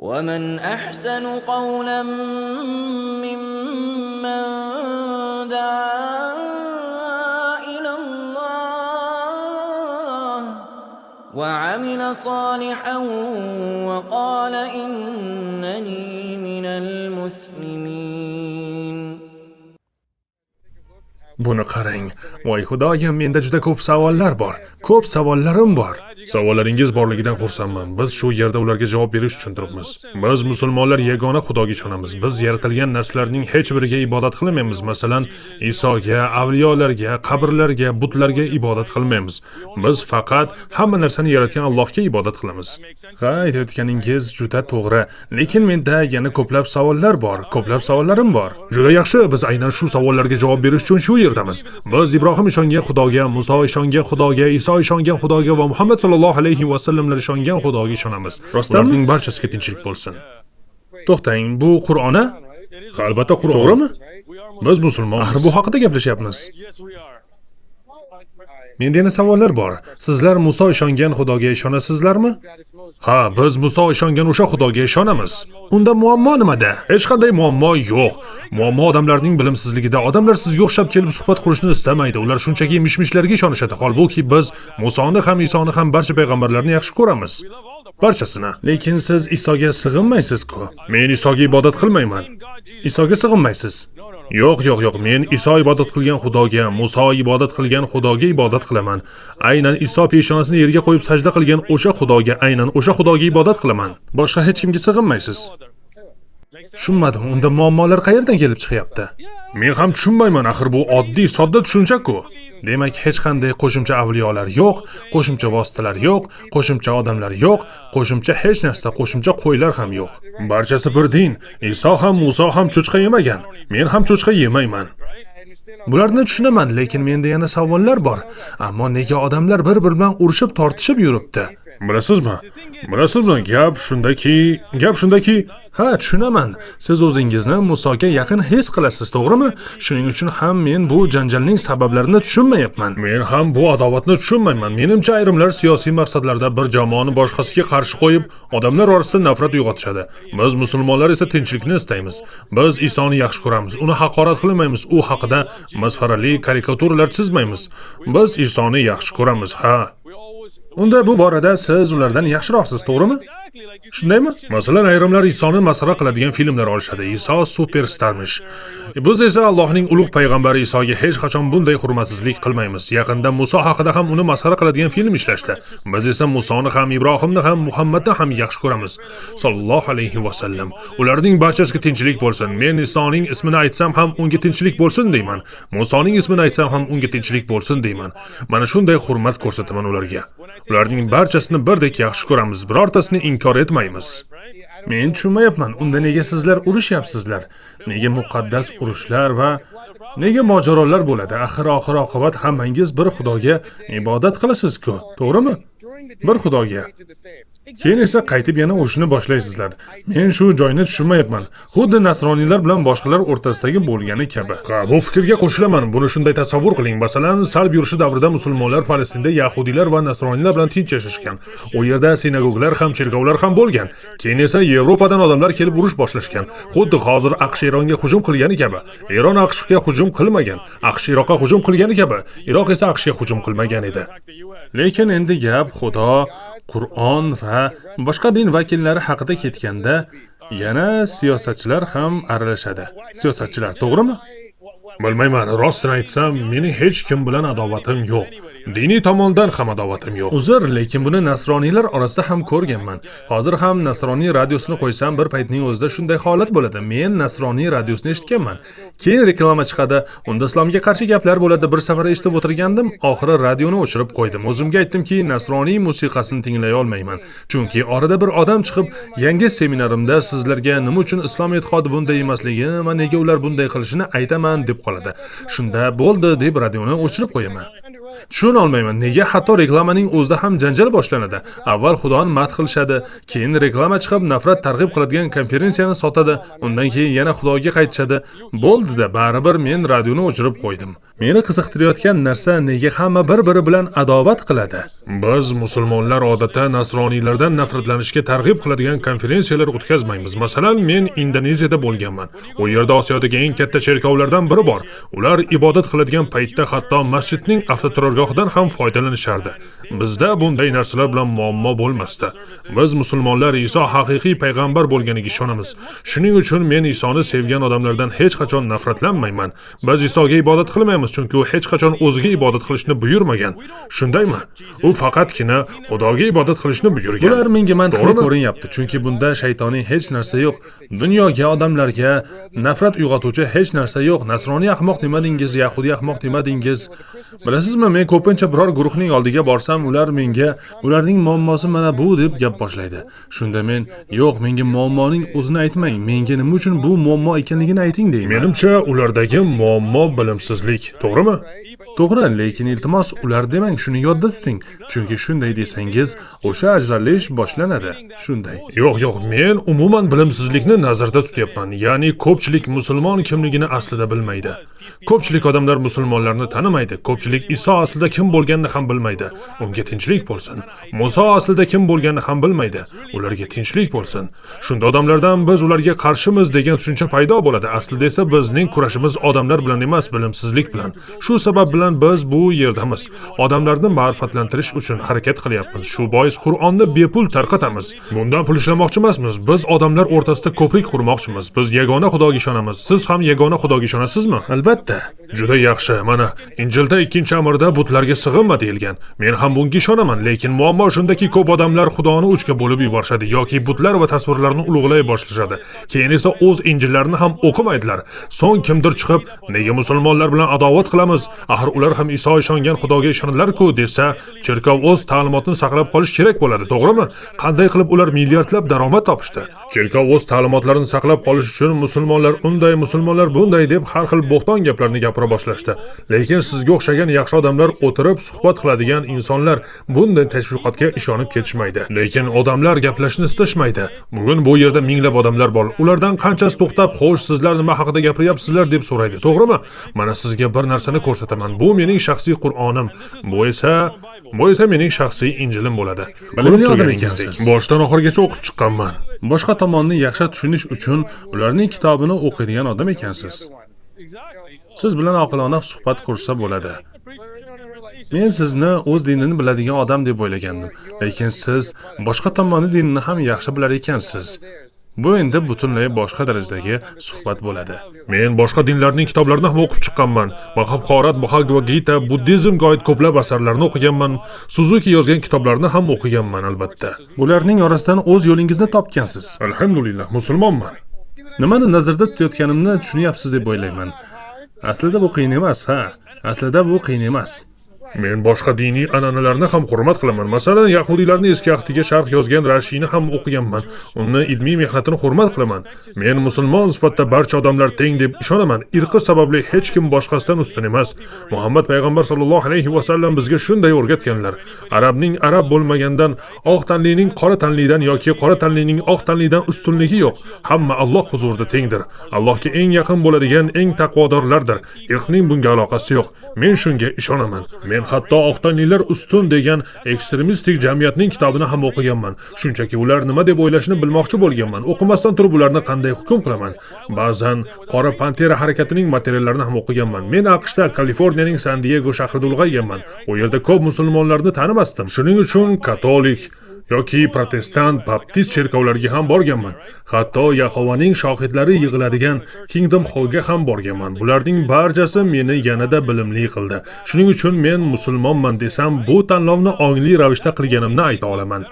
ومن أحسن قولا ممن دعا إلى الله وعمل صالحا وقال إنني من المسلمين. Buni qarang. Voy Xudoyim, menda juda ko'p savollar bor. Ko'p savollarim bor. Savollaringiz borligidan xursandman. Biz shu yerda ularga javob berish uchun turibmiz. Biz musulmonlar yagona Xudoga ishonamiz. Biz yaratilgan narsalarning hech biriga ibodat qilmaymiz. Masalan, Isoga, avliyolarga, qabrlarga, butlarga ibodat qilmaymiz. Biz faqat hamma narsani yaratgan Allohga ibodat qilamiz. Ha, aytayotganingiz juda to'g'ri. Lekin menda yana ko'plab savollar bor. Ko'plab savollarim bor. Juda yaxshi. Biz aynan shu savollarga javob berish uchun shu yerdamiz. Biz Ibrohim ishongan Xudoga, Muso ishongan Xudoga, Iso ishongan Xudoga va Muhammad sallallohu alayhi va sallamlar ishongan Xudoga ishonamiz. Rostlarning barchasiga tinchlik bo'lsin. To'xtang, bu Qur'on-a? Albatta Qur'on. To'g'rimi? Biz musulmonmiz. Axir bu haqida gaplashyapmiz. Menda yana savollar bor. Sizlar Muso ishongan Xudoga ishonasizlarmi? Ha, biz Muso ishongan o'sha Xudoga ishonamiz. Unda muammo nimada? Hech qanday muammo yo'q. Muammo odamlarning bilimsizligida. Odamlar sizga o'xshab kelib suhbat qurishni istamaydi. Ular shunchaki mish-mishlarga ishonishadi. Holbuki biz Musoni ham Isoni ham barcha payg'ambarlarni yaxshi ko'ramiz. Barchasini. Lekin siz Isoga sig'inmaysiz-ku. Men Isoga ibodat qilmayman. Isoga sig'inmaysiz. Yo'q, men Iso ibodat qilgan Xudoga, Muso ibodat qilgan Xudoga ibodat qilaman. Aynan Iso peshonasini yerga qo'yib sajda qilgan o'sha Xudoga, aynan o'sha Xudoga ibodat qilaman. Boshqa hech kimga sig'inmaysiz. Tushunmadim, unda muammolar qayerdan kelib chiqyapti? Men ham tushunmayman, axir bu oddiy, sodda tushuncha-ku. Demak, hech qanday qo'shimcha avliyolar yo'q, qo'shimcha vositalar yo'q, qo'shimcha odamlar yo'q, qo'shimcha hech narsa, qo'shimcha qo'ylar ham yo'q. Barchasi bir din. Iso ham, Muso ham cho'chqa yemagan. Men ham cho'chqa yemayman. Bularni tushunaman, lekin menda yana savollar bor. Ammo nega odamlar bir-biri bilan urushib, tortishib yuribdi? Bilasizmi? Gap shundaki, ha, tushunaman. Siz o'zingizni Musoga yaqin his qilasiz, to'g'rimi? Shuning uchun ham men bu janjalning sabablarini tushunmayapman. Men ham bu adovatni tushunmayman. Menimcha ayrimlar siyosiy maqsadlarda bir jamoani boshqasiga qarshi qo'yib, odamlar orasida nafrat uyg'otishadi. Biz musulmonlar esa tinchlikni istaymiz. Biz Isoni yaxshi ko'ramiz. Uni haqorat qilmaymiz. U haqida masxarali karikaturalar chizmaymiz. Biz Isoni yaxshi ko'ramiz, ha. Unda bu borada siz ulardan yaxshiroqsiz, to'g'rimi? Shundaymi? Masalan, ayrimlar Isoni masxara qiladigan filmlar olishadi. Iso superstarmish. Biz esa Allohning ulug' payg'ambari Isoga hech qachon bunday hurmatsizlik qilmaymiz. Yaqinda Muso haqida ham uni masxara qiladigan film ishlashdi. Biz esa Musoni ham, Ibrohimni ham, Muhammadni ham yaxshi ko'ramiz. Sallallohu alayhi va sallam. Ularning barchasiga tinchlik bo'lsin. Men Isoning ismini aytsam ham unga tinchlik bo'lsin deyman. Musoning ismini aytsam ham unga tinchlik bo'lsin deyman. Mana shunday hurmat ko'rsataman ularga. Ularning barchasini birdek yaxshi ko'ramiz. Birortasini inkor etmaymiz. Men tushunmayapman, unda nega sizlar urushyapsizlar? Nega muqaddas urushlar va nega mojarolar bo'ladi? Axir oqibat hammangiz bir Xudoga ibodat qilasiz-ku, to'g'rimi? Bir Xudoga. Keyin esa qaytib yana urushni boshlaysizlar. Men shu joyni tushunmayapman. Xuddi nasroniylar bilan boshqalar o'rtasidagi bo'lgani kabi. Ha, bu fikrga qo'shilaman. Buni shunday tasavvur qiling. Masalan, salb yurishi davrida musulmonlar Falastinda yahudiylar va nasroniylar bilan tinch yashashgan. U yerda sinagoglar ham, cherkovlar ham bo'lgan. Keyin esa Yevropadan odamlar kelib urush boshlashgan. Xuddi hozir AQSh Eronga hujum qilgani kabi. Eron AQShga hujum qilmagan. AQSh Iroqqa hujum qilgani kabi. Iroq esa AQShga hujum qilmagan edi. Lekin endi gap Xudo, Qur'on va boshqa din vakillari haqida ketganda yana siyosatchilar ham aralashadi. Siyosatchilar, to'g'rimi? Bilmayman, rostini aytsam, mening hech kim bilan adovatim yo'q. Diniy tomondan ham adovatim yo'q. Uzr, lekin buni nasroniylar orasida ham ko'rganman. Hozir ham nasroniy radiosini qo'ysam, bir paytning o'zida shunday holat bo'ladi. Men nasroniy radiosini eshitganman. Keyin reklama chiqadi, unda islomga qarshi gaplar bo'ladi. Bir safar eshitib o'tirgandim, oxiri radioni o'chirib qo'ydim. O'zimga aytdimki, nasroniy musiqasini tinglay olmayman. Chunki orada bir odam chiqib, yangi seminarimda sizlarga nima uchun islom e'tiqodi bunday emasligini va nega ular bunday qilishini aytaman deb qoladi. Shunda bo'ldi deb radioni o'chirib qo'yaman. Tushuna olmayman, nega hatto reklamaning o'zida ham janjal boshlanadi. Avval Xudoni madh qilishadi, keyin reklama chiqib nafrat targ'ib qiladigan konferensiyani sotadi, undan keyin yana Xudoga qaytishadi. Bo'ldi-da, baribir men radioni o'chirib qo'ydim. Meni qiziqtirayotgan narsa, nega hamma bir-biri bilan adovat qiladi? Biz musulmonlar odatda nasroniylardan nafratlanishga targ'ib qiladigan konferensiyalar o'tkazmaymiz. Masalan, men Indoneziyada bo'lganman. U yerda Osiyodagi eng katta cherkovlardan biri bor. Ular ibodat qiladigan paytda hatto masjidning avtoturargohidan ham foydalanishardi. Bizda bunday narsalar bilan muammo bo'lmasdi. Biz musulmonlar Iso haqiqiy payg'ambar bo'lganiga ishonamiz. Shuning uchun men Isoni sevgan odamlardan hech qachon nafratlanmayman. Biz Isoga ibodat qilmaymiz, chunki u hech qachon o'ziga ibodat qilishni buyurmagan. Shundaymi? U faqatgina Xudoga ibodat qilishni buyurgan. Bular menga mantiqli ko'rinyapti, chunki bunda shaytoniy hech narsa yo'q. Dunyoga, odamlarga nafrat uyg'otuvchi hech narsa yo'q. Nasroniy ahmoq demadingiz, yahudiy ahmoq demadingiz. Bilasizmi, men ko'pincha biror guruhning oldiga borsam, ular menga ularning muammosi mana bu deb gap boshlaydi. Shunda men, yo'q, menga muammoning o'zini aytmang. Menga nima uchun bu muammo ekanligini ayting deyman. Menimcha, ulardagi muammo bilimsizlik, to'g'rimi? To'g'ri, lekin iltimos ular demang, shuni yodda tuting. Chunki shunday desangiz, o'sha ajralish boshlanadi. Shunday. Yo'q, men umuman bilimsizlikni nazarda tutyapman. Ya'ni ko'pchilik musulmon kimligini aslida bilmaydi. Ko'pchilik odamlar musulmonlarni tanimaydi. Ko'pchilik Iso aslida kim bo'lganini ham bilmaydi. Unga tinchlik bo'lsin. Muso aslida kim bo'lganini ham bilmaydi. Ularga tinchlik bo'lsin. Shunda odamlardan biz ularga qarshimiz degan tushuncha paydo bo'ladi. Aslida esa bizning kurashimiz odamlar bilan emas, bilimsizlik bilan. Shu sabab bilan biz bu yerdamiz. Odamlarni ma'rifatlantirish uchun harakat qilyapmiz. Shu bois Qur'onni bepul tarqatamiz. Bundan pul ishlamoqchi emasmiz. Biz odamlar o'rtasida ko'prik qurmoqchimiz. Biz yagona Xudoga ishonamiz. Siz ham yagona Xudoga ishonasizmi? Albatta. Juda yaxshi. Mana Injilda 2-amirda butlarga sig'inma deyilgan. Men ham bunga ishonaman, lekin muammo shundaki, ko'p odamlar Xudoni uchga bo'lib yuborishadi yoki butlar va tasvirlarni ulug'lay boshlashadi. Keyin esa o'z injillarini ham o'qimaydilar. So'ng kimdir chiqib, nega musulmonlar bilan adovat qilamiz? Axir ular ham Iso ishongan Xudoga ishonadilar-ku desa, cherkov o'z ta'limotini saqlab qolish kerak bo'ladi, to'g'rimi? Qanday qilib ular milliardlab daromad topishdi? Cherkov o'z ta'limotlarini saqlab qolish uchun musulmonlar unday, musulmonlar bunday deb har xil bo'xton gaplarni gapira boshlashdi. Lekin sizga o'xshagan yaxshi odamlar o'tirib suhbat qiladigan insonlar bunday tashviqotga ishonib ketishmaydi. Lekin odamlar gaplashishni istashmaydi. Bugun bu yerda minglab odamlar bor. Ulardan qanchasi to'xtab, "Xo'sh, sizlar nima haqida gapiryapsizlar?" deb so'raydi. To'g'rimi? Mana sizga bir narsani ko'rsataman. Bu mening shaxsiy Qur'onim. Bu esa mening shaxsiy Injilim bo'ladi. Bilib turgan ekansiz. Boshdan oxirigacha o'qib chiqqanman. Boshqa tomonni yaxshi tushunish uchun ularning kitobini o'qiydigan odam ekansiz. Siz bilan oqilona suhbat qursa bo'ladi. Men sizni o'z dinini biladigan odam deb o'ylagandim, lekin siz boshqa tomonni dinini ham yaxshi bilar ekansiz. Bu endi butunlay boshqa darajadagi suhbat bo'ladi. Men boshqa dinlarning kitoblarini ham o'qib chiqqanman. Mahabharat, Bhagavad Gita, buddizmga oid ko'plab asarlarni o'qiganman. Suzuki yozgan kitoblarni ham o'qiganman albatta. Bularning orasidan o'z yo'lingizni topgansiz. Alhamdulillah, musulmonman. Nimani nazarda tutayotganimni tushunyapsiz deb o'ylayman. Aslida bu qiyin emas, Aslida bu qiyin emas. Men boshqa diniy an'analarni ham hurmat qilaman. Masalan, yahudiylarning eski ahdiga sharh yozgan Rashiyni ham o'qiganman. Uni ilmiy mehnatini hurmat qilaman. Men musulmon sifatida barcha odamlar teng deb ishonaman. Irqi sababli hech kim boshqasidan ustun emas. Muhammad payg'ambar sollallohu alayhi va sallam bizga shunday o'rgatganlar. Arabning arab bo'lmagandan, oq tanlining qora tanlidan yoki qora tanlining oq tanlidan ustunligi yo'q. Hamma Alloh huzurida tengdir. Allohga eng yaqin bo'ladigan eng taqvodorlardir. Irqning bunga aloqasi yo'q. Men shunga ishonaman. Men hatto oq tanlilar ustun degan ekstremistik jamiyatning kitobini ham o'qiganman. Shunchaki ular nima deb o'ylashini bilmoqchi bo'lganman. O'qimasdan turib ularni qanday hukm qilaman? Ba'zan Qora Pantera harakatining materiallarini ham o'qiganman. Men AQShda Kaliforniyaning San Diego shahrida ulg'ayganman. U yerda ko'p musulmonlarni tanimasdim. Shuning uchun katolik yoki protestant, baptist cherkovlariga ham borganman. Hatto Yahovaning shohidlari yig'iladigan Kingdom Hallga ham borganman. Bularning barchasi meni yanada bilimli qildi. Shuning uchun men musulmonman desam, bu tanlovni ongli ravishda qilganimni ayta olaman.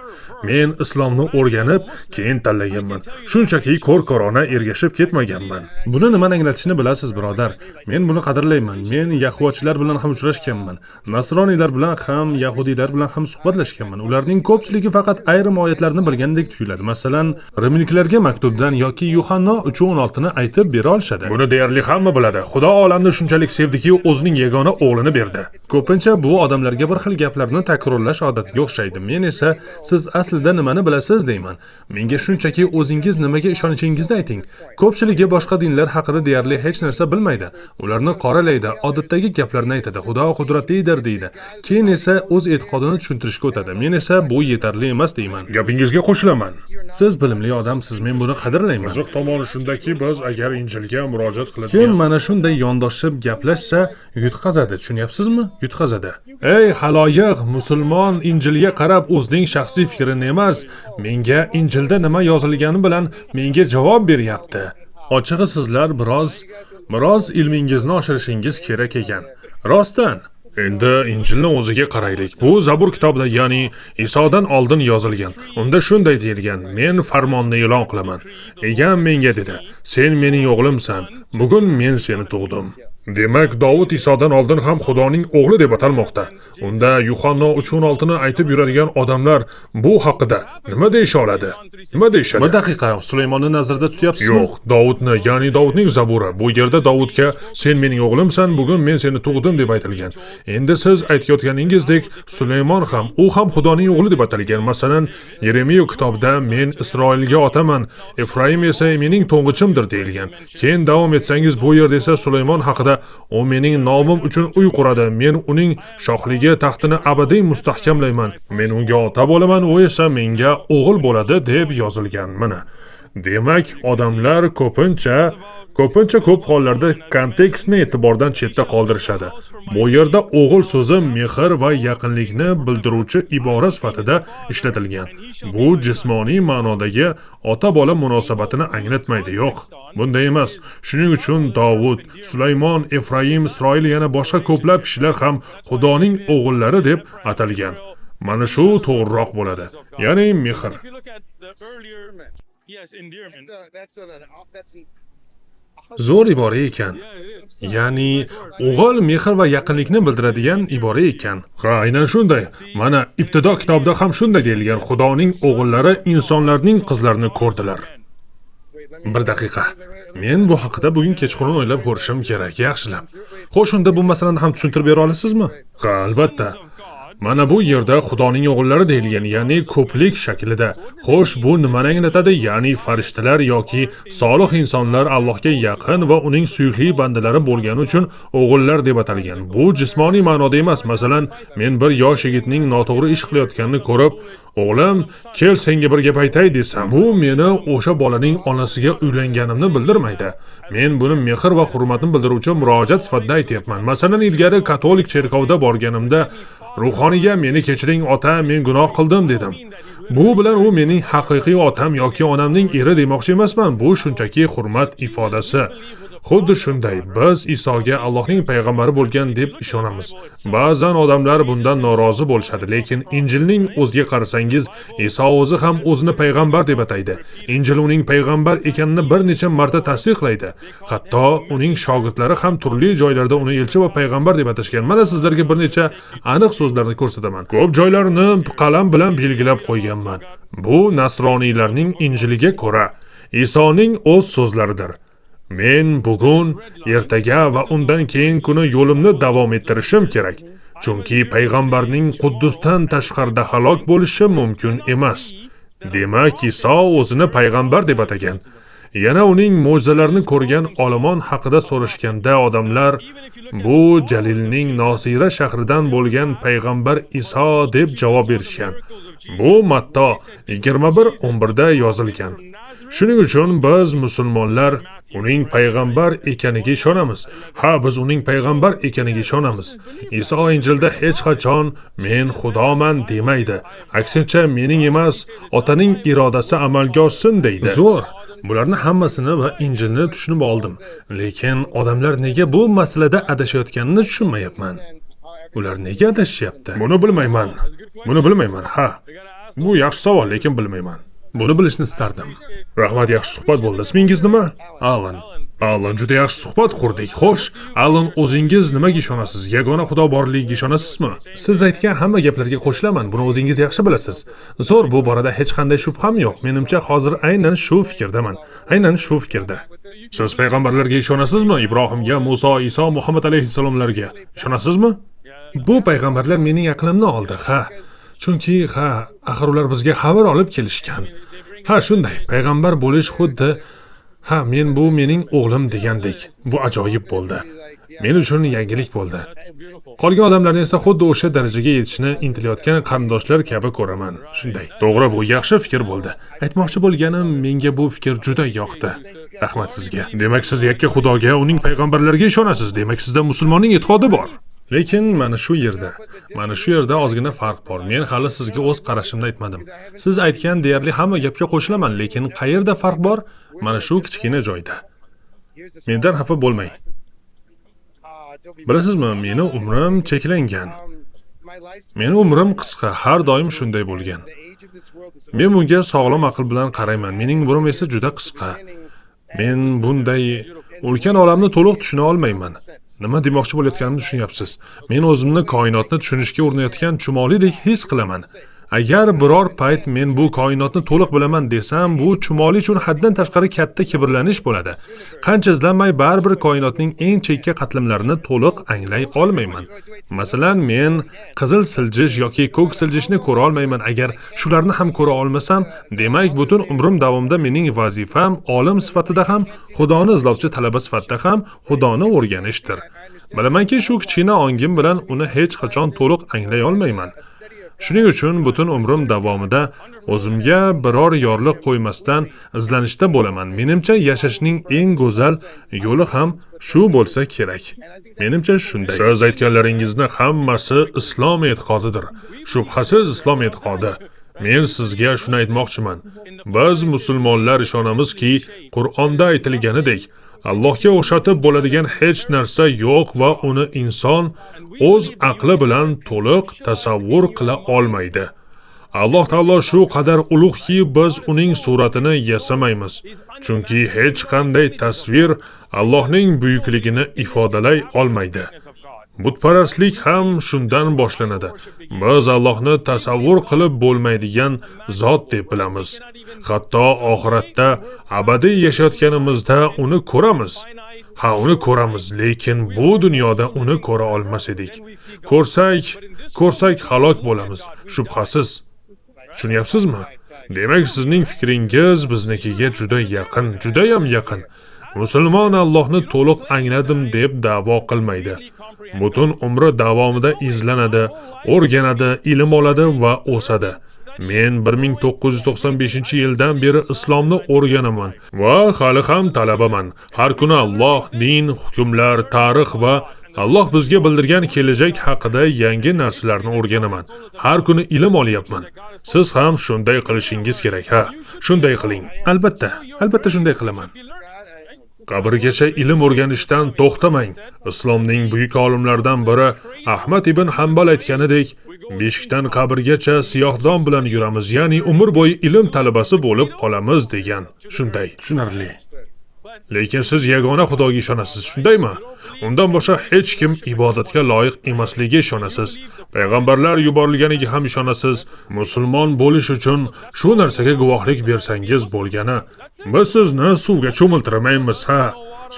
Men islomni o'rganib, keyin tanlaganman. Shunchaki ko'r-ko'rona ergashib ketmaganman. Buni nima anglatishini bilasiz, birodar? Men buni qadrlayman. Men yahuvachilar bilan ham uchrashganman. Nasroniylar bilan ham, yahudiylar bilan ham suhbatlashganman. Ularning ko'pchiligi faqat ayrim oyatlarni bilgandek tuyuladi. Masalan, Rimliklarga maktubdan yoki Yuhanno 3:16 ni aytib bera olishadi. Buni deyarli hamma biladi. Xudo olamni shunchalik sevdiki, o'zining yagona o'g'lini berdi. Ko'pincha bu odamlarga bir xil gaplarni takrorlash odatiga o'xshaydi. Men esa siz aslida nimani bilasiz deyman. Menga shunchaki o'zingiz nimaga ishonchingizni ayting. Ko'pchiligi boshqa dinlar haqida deyarli hech narsa bilmaydi. Ularni qoralaydi, odatdagi gaplarni aytadi. Xudo qudratlidir deydi. Keyin esa o'z e'tiqodini tushuntirishga o'tadi. Men esa bu yetarli emas deyman. Gapingizga qo'shilaman. Siz bilimli odamsiz, men buni qadrlayman. Qiziq tomoni shundaki, biz agar Injilga murojaat qiladigan kim mana shunday yondoshib gaplashsa, yutqazadi, tushunyapsizmi? Yutqazadi. Ey haloyiq, musulmon Injilga qarab o'zining shaxsiy fikrini emas, menga Injilda nima yozilgani bilan menga javob beryapti. Ochig'i sizlar biroz ilmingizni oshirishingiz kerak ekan. Rostdan. Endi Injilni o'ziga qaraylik. Bu Zabur kitobida, ya'ni Isodan oldin yozilgan. Unda shunday deyilgan: "Men farmonni e'lon qilaman. Egam menga dedi: "Sen mening o'g'limsan. Bugun men seni tug'dim." Demak, Davud Isodan oldin ham Xudoning o'g'li deb atalmoqda. Unda Yuhanno 3:16 ni aytib yuradigan odamlar bu haqida nima deyish oladi? Nima deyishadi? Bir daqiqa, Sulaymonni nazarda tutyapsizmi? Yo'q, Davudni, ya'ni Davudning Zaburi. Bu yerda Davudga "Sen mening o'g'limsan, bugun men seni tug'dim" deb aytilgan. Endi siz aytayotganingizdek, Sulaymon ham, u ham Xudoning o'g'li deb atalgan. Masalan, Yeremiya kitobida "Men Isroilga otaman, Efraim esa mening to'ng'ichimdir" deyilgan. Keyin davom etsangiz, bu yerda esa Sulaymon haqida "U mening nomim uchun uy quradi, men uning shohligi taxtini abadiy mustahkamlayman. Men unga ota bo'laman, u esa menga o'g'il bo'ladi" deb yozilgan. Mana. Demak, odamlar ko'pincha ko'p hollarda kontekstni e'tibordan chetda qoldirishadi. Bu yerda o'g'il so'zi mehr va yaqinlikni bildiruvchi ibora sifatida ishlatilgan. Bu jismoniy ma'nodagi ota-bola munosabatini anglatmaydi, yo'q. Bunday emas. Shuning uchun Davud, Sulaymon, Efraim, Isroil yana boshqa ko'plab kishilar ham Xudoning o'g'illari deb atalgan. Mana shu to'g'riroq bo'ladi. Ya'ni mehr. Zo'r ibora ekan. Ya'ni o'g'il mehr va yaqinlikni bildiradigan ibora ekan. Ha, aynan shunday. Mana ibtido kitobida ham shunday deyilgan: Xudoning o'g'illari insonlarning qizlarini ko'rdilar. Bir daqiqa. Men bu haqida bugun kechqurun o'ylab ko'rishim kerak, yaxshilab. Xo'sh, unda bu masalani ham tushuntirib bera olasizmi? Ha, albatta. Mana bu yerda Xudoning o'g'illari deyilgan, ya'ni ko'plik shaklida. Xo'sh, bu nimani anglatadi? Ya'ni farishtalar yoki solih insonlar Allohga yaqin va uning suyukli bandalari bo'lgani uchun o'g'illar deb atalgan. Bu jismoniy ma'noda emas. Masalan, men bir yosh yigitning noto'g'ri ish qilayotganini ko'rib, "O'g'lim, kel senga bir gap aytay" desam, bu meni o'sha bolaning onasiga uylanganimni bildirmaydi. Men buni mehr va hurmatni bildiruvchi murojaat sifatida aytyapman. Masalan, ilgari katolik cherkovda borganimda ruhoniyga "Meni kechiring ota, men gunoh qildim" dedim. Bu bilan u mening haqiqiy otam yoki onamning eri demoqchi emasman. Bu shunchaki hurmat ifodasi. Xuddi shunday, biz Isoga Allohning payg'ambari bo'lgan deb ishonamiz. Ba'zan odamlar bundan norozi bo'lishadi, lekin Injilning o'ziga qarasangiz, Iso o'zi ham o'zini payg'ambar deb ataydi. Injil uning payg'ambar ekanini bir necha marta tasdiqlaydi. Hatto uning shogirdlari ham turli joylarda uni elchi va payg'ambar deb atashgan. Mana sizlarga bir necha aniq so'zlarni ko'rsataman. Ko'p joylarni qalam bilan belgilab qo'yganman. Bu nasroniylarning Injiliga ko'ra Isoning o'z so'zlaridir. Men bugun, ertaga va undan keyin kuni yo'limni davom ettirishim kerak. Chunki payg'ambarning Quddusdan tashqarida halok bo'lishi mumkin emas. Demak, Iso o'zini payg'ambar deb atagan. Yana uning mo'jizalarini ko'rgan olomon haqida so'rashganda odamlar bu Jalilning Nosira shahridan bo'lgan payg'ambar Iso deb javob berishgan. Bu Matto 21:11 da yozilgan. Shuning uchun biz musulmonlar uning payg'ambar ekaniga ishonamiz. Ha, biz uning payg'ambar ekaniga ishonamiz. Iso Injilda hech qachon "Men Xudoman" demaydi. Aksincha, mening emas, Otaning irodasi amalga oshsin deydi. Zo'r. Bularni hammasini va Injilni tushunib oldim. Lekin odamlar nega bu masalada adashayotganini tushunmayapman. Ular nega adashyapti? Buni bilmayman. Ha. Bu yaxshi savol, lekin bilmayman. Buni bilishni istardim. Rahmat, yaxshi suhbat bo'ldi. Ismingiz nima? Alan. Alon, juda yaxshi suhbat qurdik. Xo'sh, Alon, o'zingiz nimaga ishonasiz? Yagona Xudo borligiga ishonasizmi? Siz aytgan hamma gaplarga qo'shilaman. Buni o'zingiz yaxshi bilasiz. Zo'r, bu borada hech qanday shubham yo'q. Menimcha hozir aynan shu fikrdaman. Aynan shu fikrda. Siz payg'ambarlarga ishonasizmi? Ibrohimga, Muso, Iso, Muhammad alayhissalomlarga ishonasizmi? Bu payg'ambarlar mening aqlimni oldi, ha. Chunki, axir ular bizga xabar olib kelishgan. Ha, shunday. Payg'ambar bo'lish xuddi bu mening o'g'lim degandek. Bu ajoyib bo'ldi. Men uchun yangilik bo'ldi. Qolgan odamlarni esa xuddi o'sha darajaga yetishni intilayotgan qarindoshlar kabi ko'raman. Shunday. To'g'ri, bu yaxshi fikr bo'ldi. Aytmoqchi bo'lganim, menga bu fikr juda yoqdi. Rahmat sizga. Demak, siz yakka Xudoga, uning payg'ambarlariga ishonasiz. Demak, sizda musulmonning e'tiqodi bor. Lekin mana shu yerda ozgina farq bor. Men hali sizga o'z qarashimni aytmadim. Siz aytgan deyarli hamma gapga qo'shilaman, lekin qayerda farq bor? Mana shu kichkina joyda. Mendan xafa bo'lmang. Bilasizmi, meni umrim cheklangan. Meni umrim qisqa, har doim shunday bo'lgan. Men bunga sog'lom aql bilan qarayman. Mening umrim esa juda qisqa. Men bunday ulkan olamni to'liq tushuna olmayman. Nima demoqchi bo'layotganimni tushunyapsiz. Men o'zimni koinotni tushunishga urinayotgan chumolidek his qilaman. Agar biror payt men bu koinotni to'liq bilaman desam, bu chumoli uchun haddan tashqari katta kibrlanish bo'ladi. Qancha izlanmay baribir koinotning eng chekka qatlamlarini to'liq anglay olmayman. Masalan, men qizil siljish yoki ko'k siljishni ko'ra olmayman. Agar shularni ham ko'ra olmasam, demak butun umrim davomida mening vazifam olim sifatida ham, Xudoni izlovchi talaba sifatida ham Xudoni o'rganishdir. Bilamanki, shu kichkina ongim bilan uni hech qachon to'liq anglay olmayman. Shuning uchun butun umrim davomida o'zimga biror yorliq qo'ymasdan izlanishda bo'laman. Menimcha yashashning eng go'zal yo'li ham shu bo'lsa kerak. Menimcha shunday. Siz aytganlaringizni hammasi islom e'tiqodidir. Shubhasiz islom e'tiqodi. Men sizga shuni aytmoqchiman. Biz musulmonlar ishonamizki, Qur'onda aytilganidek, Allohga o'xshatib bo'ladigan hech narsa yo'q va uni inson o'z aqli bilan to'liq tasavvur qila olmaydi. Alloh taolo shu qadar ulug'ki, biz uning suratini yasamaymiz. Chunki hech qanday tasvir Allohning buyukligini ifodalay olmaydi. Butparastlik ham shundan boshlanadi. Biz Allohni tasavvur qilib bo'lmaydigan zot deb bilamiz. Hatto oxiratda abadiy yashayotganimizda uni ko'ramiz. Uni ko'ramiz, lekin bu dunyoda uni ko'ra olmas edik. Ko'rsak halok bo'lamiz, shubhasiz. Tushunyapsizmi? Demak, sizning fikringiz biznikiga juda yaqin, juda ham yaqin. Musulmon Allohni to'liq angladim deb da'vo qilmaydi. Butun umri davomida izlanadi, o'rganadi, ilm oladi va o'sadi. Men 1995-yildan beri islomni o'rganaman va hali ham talabaman. Har kuni Alloh, din, hukmlar, tarix va Alloh bizga bildirgan kelajak haqida yangi narsalarni o'rganaman. Har kuni ilm olyapman. Siz ham shunday qilishingiz kerak, shunday qiling. Albatta shunday qilaman. Qabrgacha ilm o'rganishdan to'xtamang. Islomning buyuk olimlaridan biri Ahmad ibn Hanbal aytganidek, beshikdan qabrgacha siyohdon bilan yuramiz, ya'ni umr bo'yi ilm talabasi bo'lib qolamiz degan. Shunday, tushunarli. Lekin siz yagona Xudoga ishonasiz, shundaymi? Undan boshqa hech kim ibodatga loyiq emasligiga ishonasiz. Payg'ambarlar yuborilganiga ham ishonasiz. Musulmon bo'lish uchun shu narsaga guvohlik bersangiz bo'lgani. Biz sizni suvga cho'miltirmaymiz,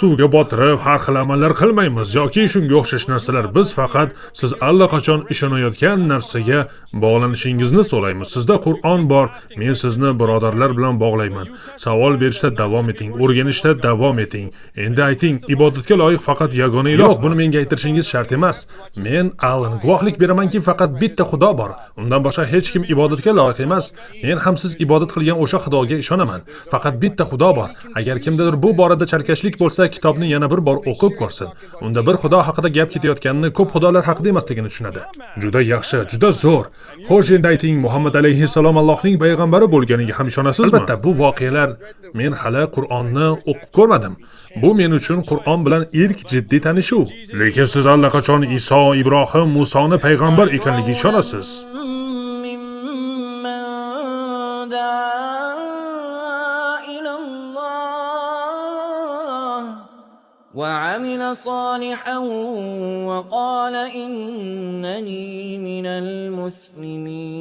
suvga botirib har xil amallar qilmaymiz yoki shunga o'xshash narsalar. Biz faqat siz allaqachon ishonayotgan narsaga bog'lanishingizni so'raymiz. Sizda Qur'on bor, men sizni birodarlar bilan bog'layman. Savol berishda davom eting, o'rganishda davom eting. Endi ayting, ibodatga loyiq faqat yagona iloh. Yo'q, buni menga aytirishingiz shart emas. Men Allan guvohlik beramanki, faqat bitta Xudo bor. Undan boshqa hech kim ibodatga loyiq emas. Men ham siz ibodat qilgan o'sha Xudoga ishonaman. Faqat bitta Xudo bor. Agar kimdadir bu borada chalkashlik bo'lsa, kitobni yana bir bor o'qib ko'rsin. Unda bir Xudo haqida gap ketayotganini, ko'p xudolar haqida emasligini tushunadi. Juda yaxshi, juda zo'r. Xo'sh, endi ayting, Muhammad alayhissalom Allohning payg'ambari bo'lganiga ham ishonasizmi? Albatta, bu voqealar men hali Qur'onni o'qib ko'rmadim. Bu men uchun Qur'on bilan ilk jiddiy tanishuv. Lekin siz allaqachon Iso, Ibrohim, Musoni payg'ambar ekanligiga ishonasiz. وعمل صالحا وقال إنني من المسلمين